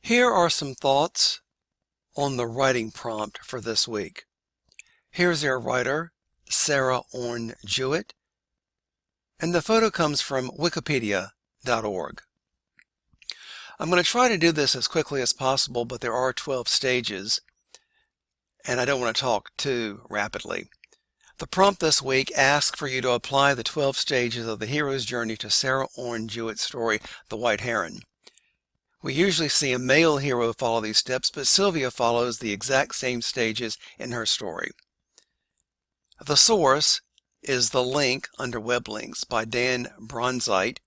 Here are some thoughts on the writing prompt for this week. Here's their writer, Sarah Orne Jewett, and the photo comes from wikipedia.org. I'm going to try to do this as quickly as possible, but there are 12 stages, and I don't want to talk too rapidly. The prompt this week asks for you to apply the 12 stages of the hero's journey to Sarah Orne Jewett's story, The White Heron. We usually see a male hero follow these steps, but Sylvia follows the exact same stages in her story. The source is the link under web links by Dan Bronzite,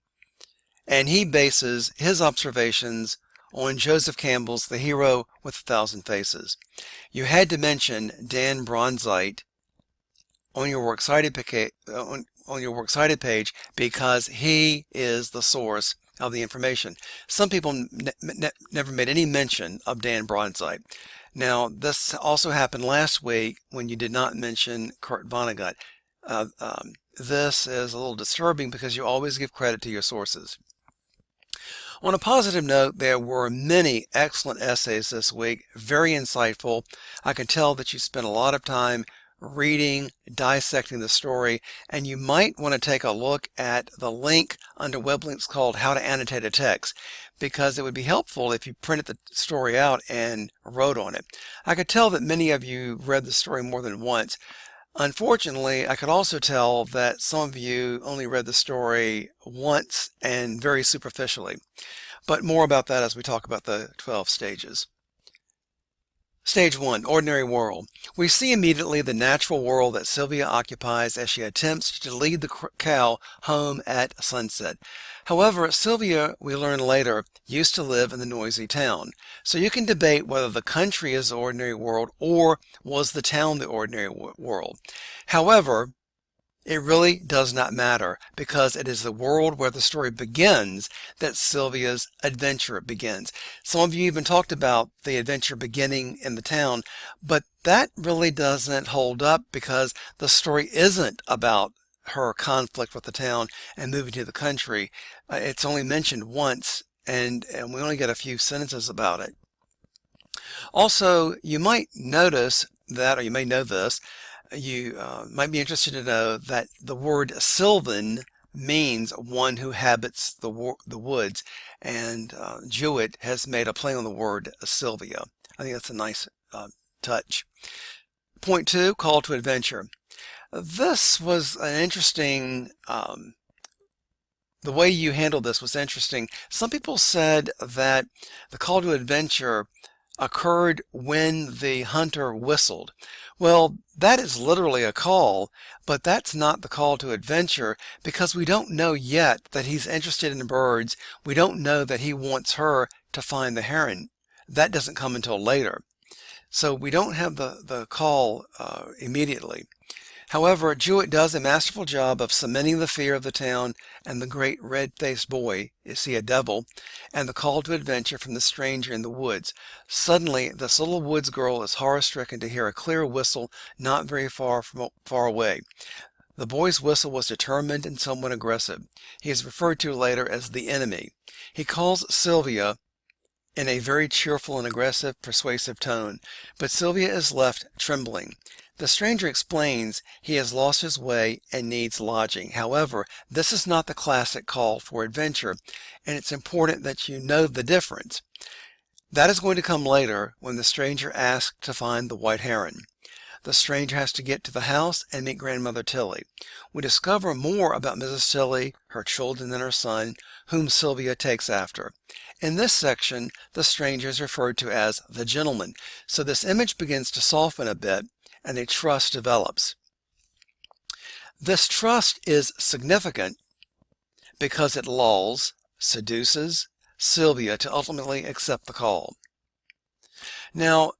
and he bases his observations on Joseph Campbell's The Hero with a Thousand Faces. You had to mention Dan Bronzite on your Works Cited page because he is the source of the information. Some people never made any mention of Dan Bronzite. Now, this also happened last week when you did not mention Kurt Vonnegut. This is a little disturbing because you always give credit to your sources. On a positive note, there were many excellent essays this week, very insightful. I can tell that you spent a lot of time reading, dissecting the story, and you might want to take a look at the link under web links called How to Annotate a Text, because it would be helpful if you printed the story out and wrote on it. I could tell that many of you read the story more than once. Unfortunately, I could also tell that some of you only read the story once and very superficially. But more about that as we talk about the 12 stages. Stage 1, Ordinary World. We see immediately the natural world that Sylvia occupies as she attempts to lead the cow home at sunset. However, Sylvia, we learn later, used to live in the noisy town. So you can debate whether the country is the ordinary world or was the town the ordinary world. However, it really does not matter because it is the world where the story begins that Sylvia's adventure begins. Some of you even talked about the adventure beginning in the town, but that really doesn't hold up because the story isn't about her conflict with the town and moving to the country. It's only mentioned once and we only get a few sentences about it. Also, you might notice that, or you may know this, you might be interested to know that the word Sylvan means one who habits the woods, and Jewett has made a play on the word Sylvia. I think that's a nice touch. Point 2, Call to Adventure. This was an interesting, the way you handled this was interesting. Some people said that the call to adventure occurred when the hunter whistled. Well, that is literally a call, but that's not the call to adventure because we don't know yet that he's interested in birds. We don't know that he wants her to find the heron. That doesn't come until later. So we don't have the call immediately. However, Jewett does a masterful job of cementing the fear of the town and the great red-faced boy, is he a devil, and the call to adventure from the stranger in the woods. Suddenly, this little woods girl is horror-stricken to hear a clear whistle not very far away. The boy's whistle was determined and somewhat aggressive. He is referred to later as the enemy. He calls Sylvia in a very cheerful and aggressive, persuasive tone, but Sylvia is left trembling. The stranger explains he has lost his way and needs lodging. However, this is not the classic call for adventure, and it's important that you know the difference. That is going to come later when the stranger asks to find the white heron. The stranger has to get to the house and meet Grandmother Tilly. We discover more about Mrs. Tilly, her children, and her son, whom Sylvia takes after. In this section, the stranger is referred to as the gentleman, so this image begins to soften a bit, and a trust develops. This trust is significant because it lulls, seduces Sylvia to ultimately accept the call. Now,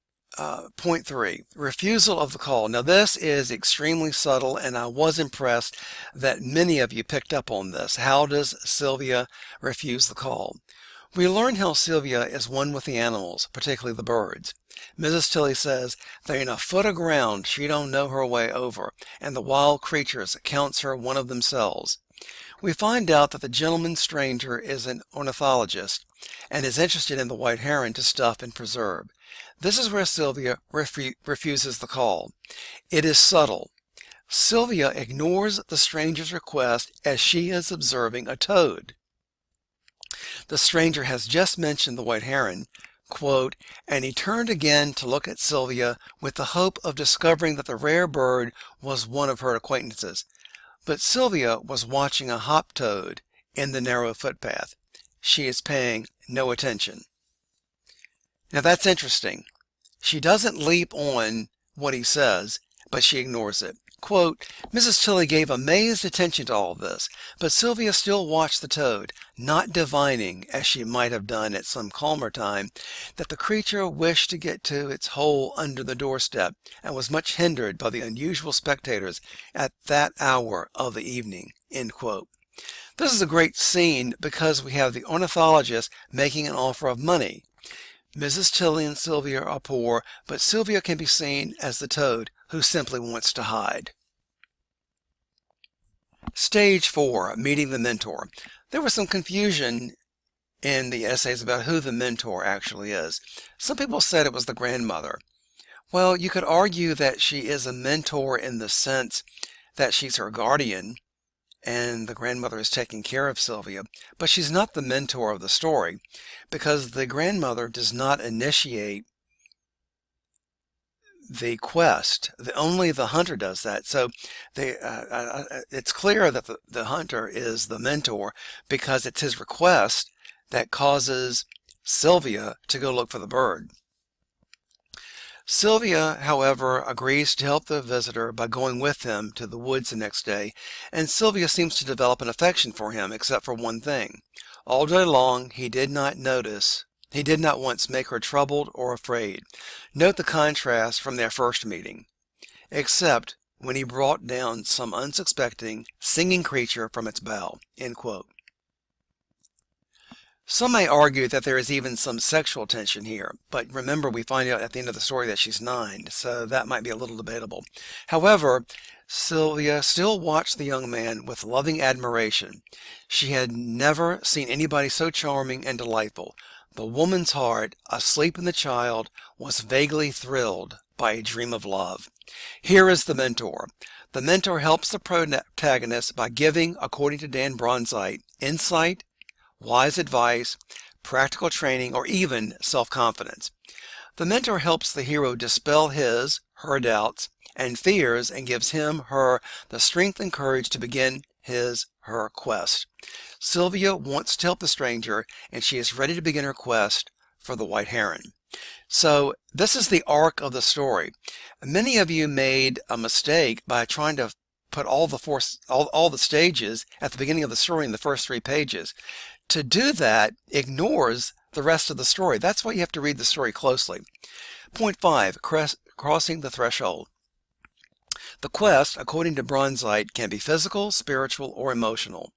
point 3, refusal of the call. Now, this is extremely subtle, and I was impressed that many of you picked up on this. How does Sylvia refuse the call? We learn how Sylvia is one with the animals, particularly the birds. Mrs. Tilly says there ain't a foot of ground she don't know her way over, and the wild creatures counts her one of themselves. We find out that the gentleman stranger is an ornithologist and is interested in the white heron to stuff and preserve. This is where Sylvia refuses the call. It is subtle. Sylvia ignores the stranger's request as she is observing a toad. The stranger has just mentioned the white heron, quote, and he turned again to look at Sylvia with the hope of discovering that the rare bird was one of her acquaintances. But Sylvia was watching a hop toad in the narrow footpath. She is paying no attention. Now that's interesting. She doesn't leap on what he says, but she ignores it. Quote, Mrs. Tilly gave amazed attention to all this, but Sylvia still watched the toad, not divining, as she might have done at some calmer time, that the creature wished to get to its hole under the doorstep, and was much hindered by the unusual spectators at that hour of the evening. End quote. This is a great scene because we have the ornithologist making an offer of money. Mrs. Tilly and Sylvia are poor, but Sylvia can be seen as the toad who simply wants to hide. Stage 4, meeting the mentor. There was some confusion in the essays about who the mentor actually is. Some people said it was the grandmother. Well, you could argue that she is a mentor in the sense that she's her guardian and the grandmother is taking care of Sylvia, but she's not the mentor of the story because the grandmother does not initiate the quest. Only the hunter does that. So it's clear that the hunter is the mentor because it's his request that causes Sylvia to go look for the bird. Sylvia, however, agrees to help the visitor by going with him to the woods the next day, and Sylvia seems to develop an affection for him, except for one thing. All day long he did not once make her troubled or afraid. Note the contrast from their first meeting, except when he brought down some unsuspecting, singing creature from its bough. End quote. Some may argue that there is even some sexual tension here, but remember we find out at the end of the story that she's 9, so that might be a little debatable. However, Sylvia still watched the young man with loving admiration. She had never seen anybody so charming and delightful. The woman's heart, asleep in the child, was vaguely thrilled by a dream of love. Here is the mentor. The mentor helps the protagonist by giving, according to Dan Bronzite, insight, wise advice, practical training, or even self-confidence. The mentor helps the hero dispel her doubts and fears and gives her the strength and courage to begin her quest. Sylvia wants to help the stranger, and she is ready to begin her quest for the white heron. So this is the arc of the story. Many of you made a mistake by trying to put all the stages at the beginning of the story in the first 3 pages. To do that ignores the rest of the story. That's why you have to read the story closely. Point 5, crossing the threshold. The quest, according to Bronzite, can be physical, spiritual, or emotional.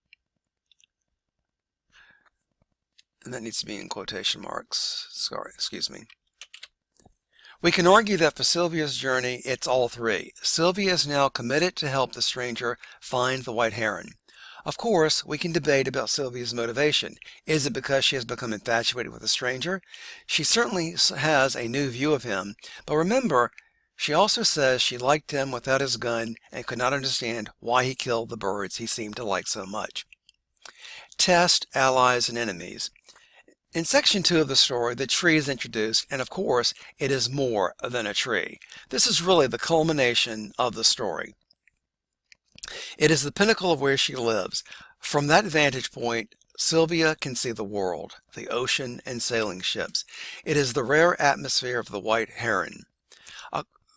And that needs to be in quotation marks. Sorry, excuse me. We can argue that for Sylvia's journey, it's all 3. Sylvia is now committed to help the stranger find the white heron. Of course, we can debate about Sylvia's motivation. Is it because she has become infatuated with a stranger? She certainly has a new view of him, but remember, she also says she liked him without his gun and could not understand why he killed the birds he seemed to like so much. Test, allies, and enemies. In section 2 of the story, the tree is introduced, and of course, it is more than a tree. This is really the culmination of the story. It is the pinnacle of where she lives. From that vantage point, Sylvia can see the world, the ocean, and sailing ships. It is the rare atmosphere of the white heron.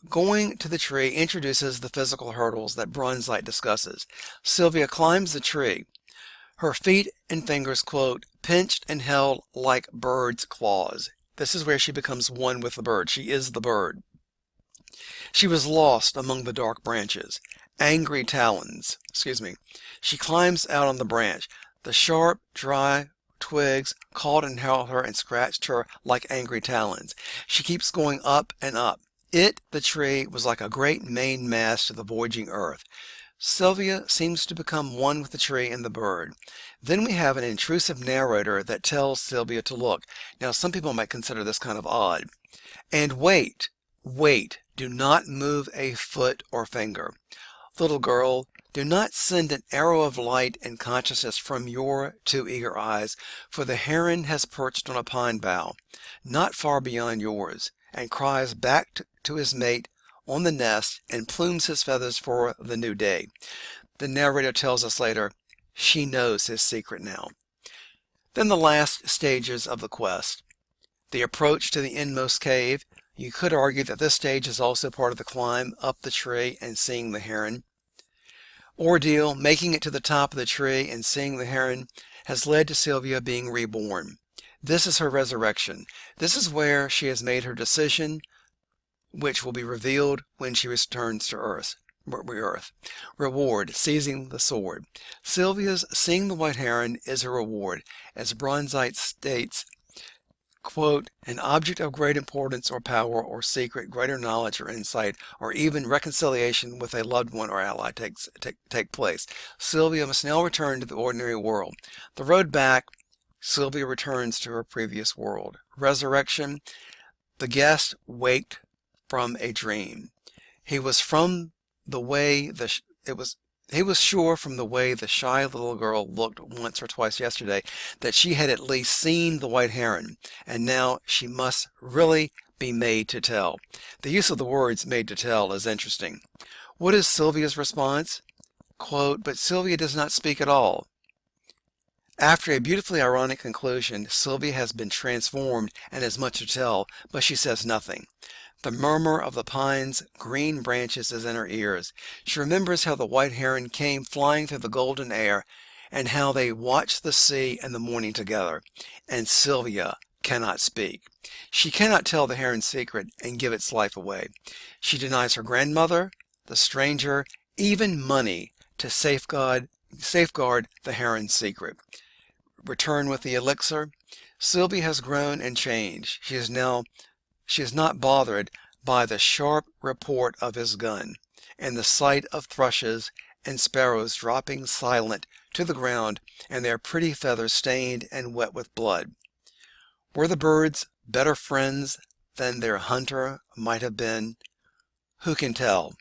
Going to the tree introduces the physical hurdles that Bronzite discusses. Sylvia climbs the tree. Her feet and fingers, quote, pinched and held like birds' claws. This is where she becomes one with the bird. She is the bird. She was lost among the dark branches. Angry talons. She climbs out on the branch. The sharp, dry twigs caught and held her and scratched her like angry talons. She keeps going up and up. The tree, was like a great main mast to the voyaging earth. Sylvia seems to become one with the tree and the bird. Then we have an intrusive narrator that tells Sylvia to look. Now, some people might consider this kind of odd. And wait, wait, do not move a foot or finger. Little girl, do not send an arrow of light and consciousness from your too eager eyes, for the heron has perched on a pine bough, not far beyond yours, and cries back to his mate on the nest and plumes his feathers for the new day. The narrator tells us later, she knows his secret now. Then the last stages of the quest. The approach to the inmost cave. You could argue that this stage is also part of the climb up the tree and seeing the heron. Ordeal, making it to the top of the tree and seeing the heron, has led to Sylvia being reborn. This is her resurrection. This is where she has made her decision, which will be revealed when she returns to Earth. Reward, seizing the sword. Sylvia's seeing the white heron is a reward. As Bronzite states, quote, an object of great importance or power or secret, greater knowledge or insight, or even reconciliation with a loved one or ally take place. Sylvia must now return to the ordinary world. The road back, Sylvia returns to her previous world. Resurrection, the guest waked from a dream. He was sure from the way the shy little girl looked once or twice yesterday that she had at least seen the white heron, and now she must really be made to tell. The use of the words made to tell is interesting. What is Sylvia's response? Quote, but Sylvia does not speak at all. After a beautifully ironic conclusion, Sylvia has been transformed and has much to tell, but she says nothing. The murmur of the pine's green branches is in her ears. She remembers how the white heron came flying through the golden air, and how they watched the sea and the morning together. And Sylvia cannot speak. She cannot tell the heron's secret and give its life away. She denies her grandmother, the stranger, even money to safeguard the heron's secret. Return with the elixir. Sylvia has grown and changed. She is not bothered by the sharp report of his gun, and the sight of thrushes and sparrows dropping silent to the ground, and their pretty feathers stained and wet with blood. Were the birds better friends than their hunter might have been? Who can tell?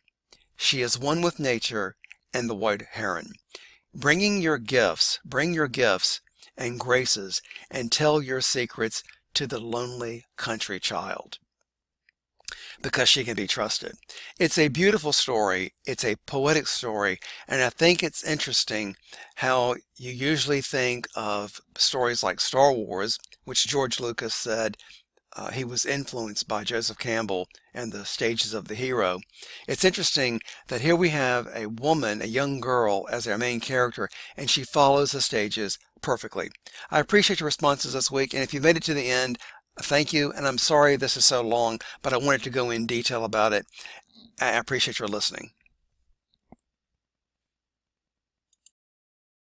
She is one with nature and the white heron. Bring your gifts and graces, and tell your secrets to the lonely country child, because she can be trusted. It's a beautiful story. It's a poetic story, and I think it's interesting how you usually think of stories like Star Wars, which George Lucas said he was influenced by Joseph Campbell and the stages of the hero. It's interesting that here we have a woman, a young girl, as our main character, and she follows the stages perfectly. I appreciate your responses this week, and if you made it to the end, thank you, and I'm sorry this is so long, but I wanted to go in detail about it. I appreciate your listening.